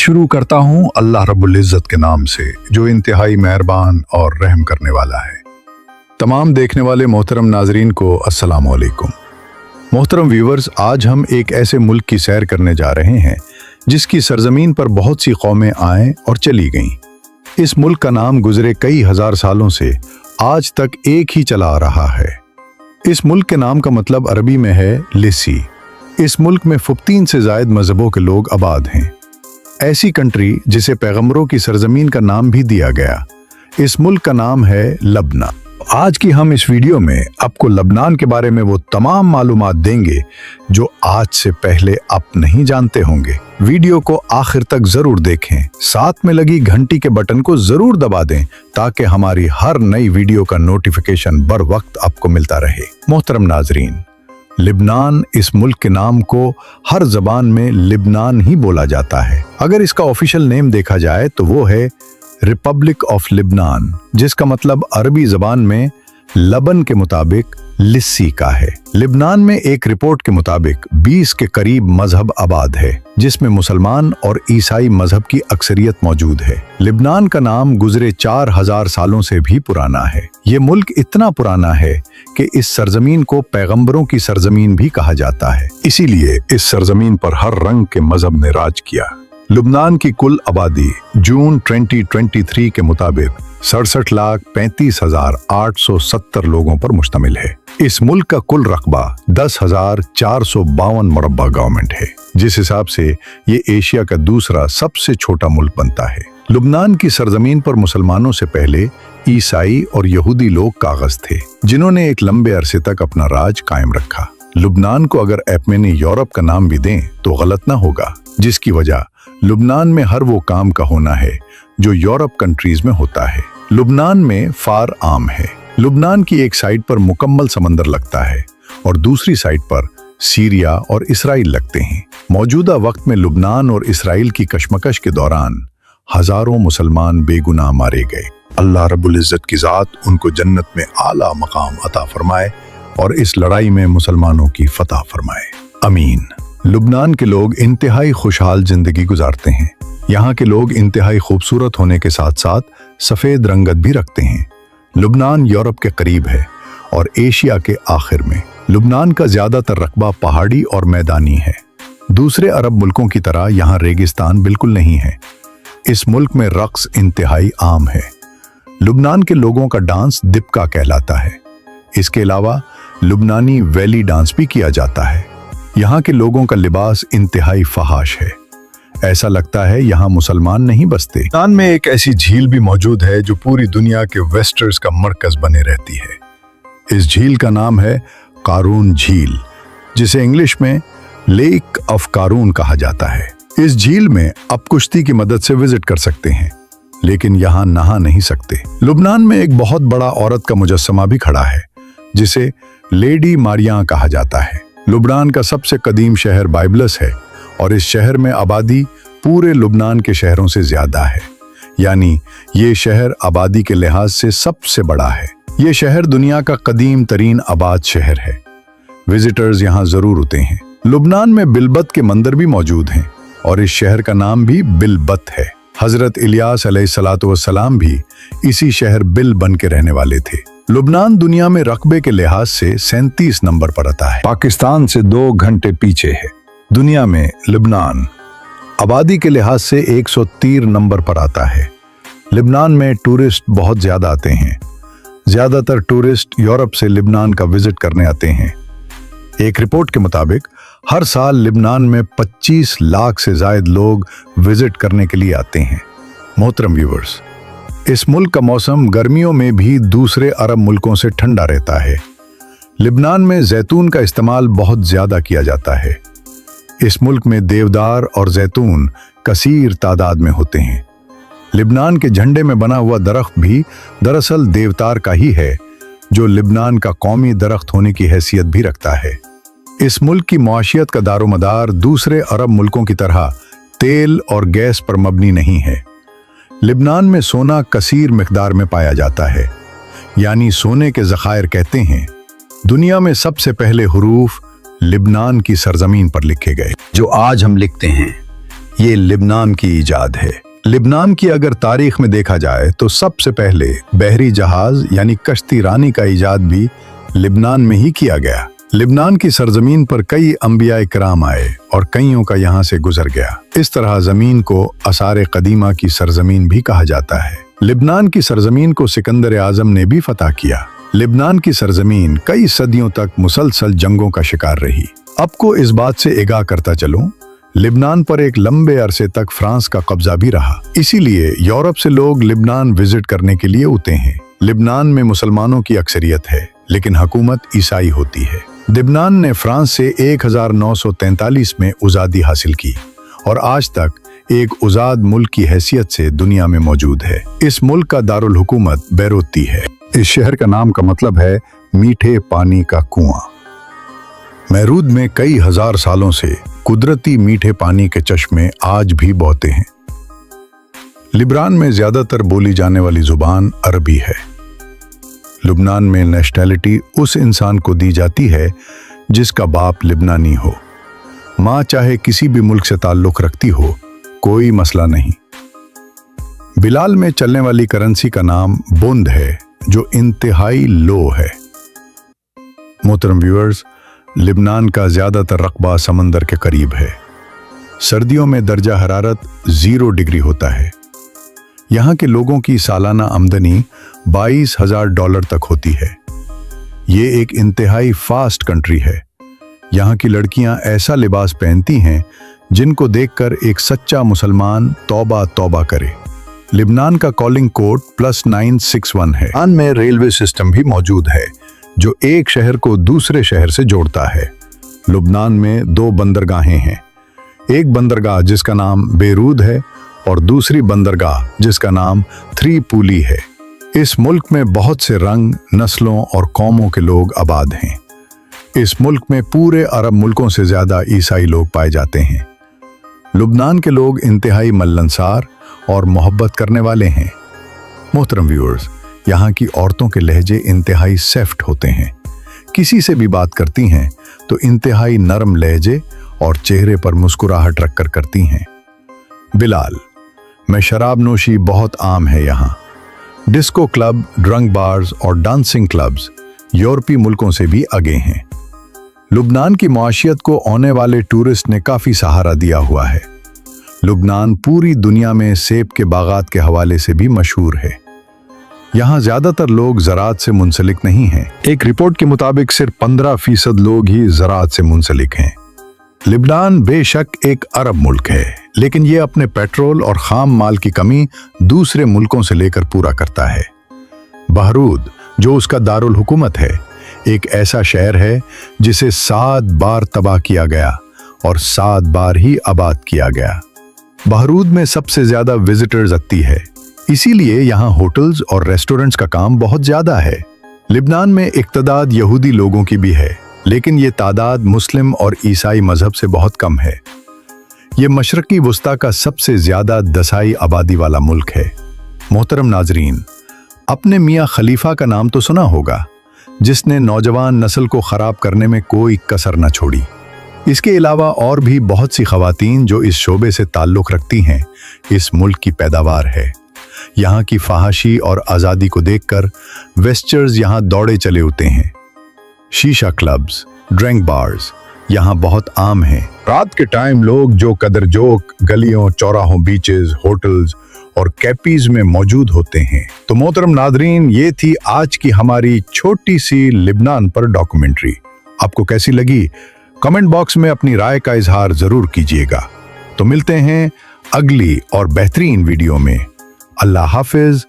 शुरू करता हूँ अल्लाह रब्बुल इज़्ज़त के नाम से जो इंतहाई मेहरबान और रहम करने वाला है। तमाम देखने वाले मोहतरम नाजरीन को अस्सलाम वालेकुम। मोहतरम व्यूवर्स, आज हम एक ऐसे मुल्क की सैर करने जा रहे हैं जिसकी सरजमीन पर बहुत सी कौमें आए और चली गईं। इस मुल्क का नाम गुजरे कई हजार सालों से आज तक एक ही चला आ रहा है। इस मुल्क के नाम का मतलब अरबी में है लिसी। इस मुल्क में 15 से ज़ायद मजहबों के लोग आबाद हैं। ऐसी कंट्री जिसे पैगंबरों की सरजमीन का नाम भी दिया गया, इस मुल्क का नाम है लबनान। आज की हम इस वीडियो में आपको लबनान के बारे में वो तमाम मालूमात देंगे जो आज से पहले आप नहीं जानते होंगे। वीडियो को आखिर तक जरूर देखें, साथ में लगी घंटी के बटन को जरूर दबा दें ताकि हमारी हर नई वीडियो का नोटिफिकेशन बर वक्त आपको मिलता रहे। मोहतरम नाजरीन, लिबनान इस मुल्क के नाम को हर जबान में लिबनान ही बोला जाता है। अगर इसका ऑफिशियल नेम देखा जाए तो वो है रिपब्लिक ऑफ लिबनान, जिसका मतलब अरबी जबान में लबन के मुताबिक लिस्सी का है। लिबनान में एक रिपोर्ट के मुताबिक 20 के करीब मजहब आबाद है, जिसमें मुसलमान और ईसाई मजहब की अक्सरियत मौजूद है। लिबनान का नाम गुजरे 4000 सालों से भी पुराना है। ये मुल्क इतना पुराना है कि इस सरजमीन को पैगंबरों की सरजमीन भी कहा जाता है। इसीलिए इस सरजमीन पर हर रंग के मजहब ने राज किया। लुबनान की कुल आबादी जून 2023 के मुताबिक 67,35,870 लोगों पर मुश्तमिल है। इस मुल्क का कुल रकबा 10,452 मुरब्बा गवर्नमेंट है, जिस हिसाब से ये एशिया का दूसरा सबसे छोटा मुल्क बनता है। लुबनान की सरजमीन पर मुसलमानों से पहले ईसाई और यहूदी लोग कागज थे, जिन्होंने एक लंबे अरसे तक अपना राज कायम रखा। लुबनान को अगर एपमेनी यूरोप का नाम भी दें तो गलत ना होगा, जिसकी वजह लुबनान में हर वो काम का होना है जो यूरोप कंट्रीज में होता है। लुबनान में फार आम है। लुबनान की एक साइड पर मुकम्मल समंदर लगता है और दूसरी साइड पर सीरिया और इसराइल लगते हैं। मौजूदा वक्त में लुबनान और इसराइल की कशमकश के दौरान हजारों मुसलमान बेगुनाह मारे गए। अल्लाह रब्बुल इज़्ज़त की ज़ात उनको जन्नत में आला मकाम अता फरमाए और इस लड़ाई में मुसलमानों की फतह फरमाए, अमीन। लुबनान के लोग इंतहाई खुशहाल जिंदगी गुजारते हैं। यहाँ के लोग इंतहाई खूबसूरत होने के साथ साथ सफ़ेद रंगत भी रखते हैं। लुबनान यूरोप के करीब है और एशिया के आखिर में। लुबनान का ज़्यादातर रकबा पहाड़ी और मैदानी है। दूसरे अरब मुल्कों की तरह यहाँ रेगिस्तान बिल्कुल नहीं है। इस मुल्क में रक्स इंतहाई आम है। लुबनान के लोगों का डांस दिपका कहलाता है। इसके अलावा लुबनानी वैली डांस भी किया जाता है। यहाँ के लोगों का लिबास इंतहाई फहाश है। ऐसा लगता है यहाँ मुसलमान नहीं बसते। लुबनान में एक ऐसी झील भी मौजूद है जो पूरी दुनिया के वेस्टर्स का मरकज बने रहती है। इस झील का नाम है कारून झील, जिसे इंग्लिश में लेक ऑफ कारून कहा जाता है। इस झील में आप कुश्ती की मदद से विजिट कर सकते हैं, लेकिन यहाँ नहा नहीं सकते। लुबनान में एक बहुत बड़ा औरत का मुजस्समा भी खड़ा है, जिसे लेडी मारिया कहा जाता है। लुबनान का सबसे कदीम शहर बाइबलस है और इस शहर में आबादी पूरे लुबनान के शहरों से ज्यादा है, यानी ये शहर आबादी के लिहाज से सबसे बड़ा है। ये शहर दुनिया का कदीम तरीन आबाद शहर है। विजिटर्स यहाँ जरूर होते हैं। लुबनान में बिलबत के मंदिर भी मौजूद हैं और इस शहर का नाम भी बिलबत है। हजरत इलियास अलैहिस्सलातु वस्सलाम भी इसी शहर बिल बन के रहने वाले थे। लुबनान दुनिया में रकबे के लिहाज से 37 नंबर पर आता है। पाकिस्तान से 2 घंटे पीछे है। दुनिया में लुबनान आबादी के लिहाज से 113 नंबर पर आता है। लुबनान में टूरिस्ट बहुत ज्यादा आते हैं। ज्यादातर टूरिस्ट यूरोप से लुबनान का विजिट करने आते हैं। एक रिपोर्ट के मुताबिक हर साल लुबनान में 25 लाख से ज्यादा लोग विजिट करने के लिए आते हैं। मोहतरम व्यूवर्स, इस मुल्क का मौसम गर्मियों में भी दूसरे अरब मुल्कों से ठंडा रहता है। लुबनान में जैतून का इस्तेमाल बहुत ज्यादा किया जाता है। इस मुल्क में देवदार और जैतून कसीर तादाद में होते हैं। लुबनान के झंडे में बना हुआ दरख्त भी दरअसल देवदार का ही है, जो लुबनान का कौमी दरख्त होने की हैसियत भी रखता है। इस मुल्क की मुआशियत का दारोमदार दूसरे अरब मुल्कों की तरह तेल और गैस पर मबनी नहीं है। लुबनान में सोना कसीर मिकदार में पाया जाता है, यानी सोने के ज़खायर कहते हैं। दुनिया में सबसे पहले हुरूफ लिबनान की सरजमीन पर लिखे गए। जो आज हम लिखते हैं ये लिबनान की इजाद है। लिबनान की अगर तारीख में देखा जाए तो सबसे पहले बहरी जहाज यानी कश्ती रानी का इजाद भी लिबनान में ही किया गया। लिबनान की सरजमीन पर कई अंबिया इकराम आए और कईयों का यहाँ से गुजर गया। इस तरह जमीन को आसार कदीमा की सरजमीन भी कहा जाता है। लिबनान की सरजमीन को सिकंदर आजम ने भी फतह किया। लिबनान की सरजमीन कई सदियों तक मुसलसल जंगों का शिकार रही। आपको इस बात से आगाह करता चलूं, लिबनान पर एक लंबे अरसे तक फ्रांस का कब्जा भी रहा। इसीलिए यूरोप से लोग लिबनान विजिट करने के लिए उठते हैं। लिबनान में मुसलमानों की अक्सरियत है, लेकिन हुकूमत ईसाई होती है। लिबनान ने फ्रांस से 1943 में आज़ादी हासिल की और आज तक एक आज़ाद मुल्क की हैसियत से दुनिया में मौजूद है। इस मुल्क का दारुल हुकूमत बैरूती है। इस शहर का नाम का मतलब है मीठे पानी का कुआं। बैरूत में कई हजार सालों से कुदरती मीठे पानी के चश्मे आज भी बहते हैं। लिबनान में ज्यादातर बोली जाने वाली जुबान अरबी है। लिबनान में नेशनैलिटी उस इंसान को दी जाती है जिसका बाप लिबनानी हो। माँ चाहे किसी भी मुल्क से ताल्लुक रखती हो, कोई मसला नहीं। बिलाल में चलने वाली करेंसी का नाम बुंद है, जो इंतहाई लो है। मोहतरम व्यूअर्स, लिबनान का ज्यादातर रकबा समंदर के करीब है। सर्दियों में दर्जा हरारत 0 डिग्री होता है। यहाँ के लोगों की सालाना आमदनी $22,000 तक होती है। ये एक इंतहाई फास्ट कंट्री है। यहाँ की लड़कियाँ ऐसा लिबास पहनती हैं जिनको देखकर एक सच्चा मुसलमान तौबा तौबा करे। लिबनान का कॉलिंग कोड +961 है। लिबनान में रेलवे सिस्टम भी मौजूद है जो एक शहर को दूसरे शहर से जोड़ता है। लिबनान में 2 बंदरगाहें हैं। एक बंदरगाह जिसका नाम बेरूत है और दूसरी बंदरगाह जिसका नाम त्रिपोली है। इस मुल्क में बहुत से रंग, नस्लों और कौमों के आबाद आबाद हैं। इस मुल्क में पूरे अरब मुल्कों से ज्यादा ईसाई लोग पाए जाते हैं। लिबनान के लोग इंतहाई मिलनसार और मोहब्बत करने वाले हैं। मोहतरम व्यूअर्स, यहाँ की औरतों के लहजे इंतहाई सॉफ्ट होते हैं। किसी से भी बात करती हैं तो इंतहाई नरम लहजे और चेहरे पर मुस्कुराहट रखकर करती हैं। बिलाल में शराब नोशी बहुत आम है। यहाँ डिस्को क्लब, ड्रंक बार्स और डांसिंग क्लब्स यूरोपीय मुल्कों से भी आगे हैं। लिबनान की माशियत को आने वाले टूरिस्ट ने काफी सहारा दिया हुआ है। लिबनान पूरी दुनिया में सेब के बागात के हवाले से भी मशहूर है। यहाँ ज्यादातर लोग ज़राअत से मुंसलिक नहीं हैं। एक रिपोर्ट के मुताबिक सिर्फ 15% लोग ही ज़राअत से मुंसलिक हैं। लिबनान बेशक एक अरब मुल्क है, लेकिन ये अपने पेट्रोल और खाम माल की कमी दूसरे मुल्कों से लेकर पूरा करता है। बहरूद, जो उसका दारुल हुकूमत है, एक ऐसा शहर है जिसे 7 बार तबाह किया गया और 7 बार ही आबाद किया गया। बहरूद में सबसे ज्यादा विजिटर्स आती है, इसीलिए यहाँ होटल्स और रेस्टोरेंट्स का काम बहुत ज्यादा है। लिबनान में एक तादाद यहूदी लोगों की भी है, लेकिन ये तादाद मुस्लिम और ईसाई मजहब से बहुत कम है। ये मशरकी वस्ता का सबसे ज्यादा दसाई आबादी वाला मुल्क है। मोहतरम नाजरीन, अपने मियाँ खलीफा का नाम तो सुना होगा, जिसने नौजवान नस्ल को खराब करने में कोई कसर न छोड़ी। इसके अलावा और भी बहुत सी खवातीन जो इस शोबे से ताल्लुक रखती हैं, इस मुल्क की पैदावार है। यहाँ की फहाशी और आज़ादी को देखकर वेस्टर्स यहाँ दौड़े चले होते हैं। शीशा क्लब्स, ड्रिंक बार्स यहाँ बहुत आम हैं। रात के टाइम लोग जो कदर जोक गलियों, चौराहों, बीचेस, होटल्स और कैपीज में मौजूद होते हैं। तो मोहतरम नादरीन, ये थी आज की हमारी छोटी सी लिबनान पर डॉक्यूमेंट्री। आपको कैसी लगी? कमेंट बॉक्स में अपनी राय का इजहार जरूर कीजिएगा। तो मिलते हैं अगली और बेहतरीन वीडियो में। अल्लाह हाफिज।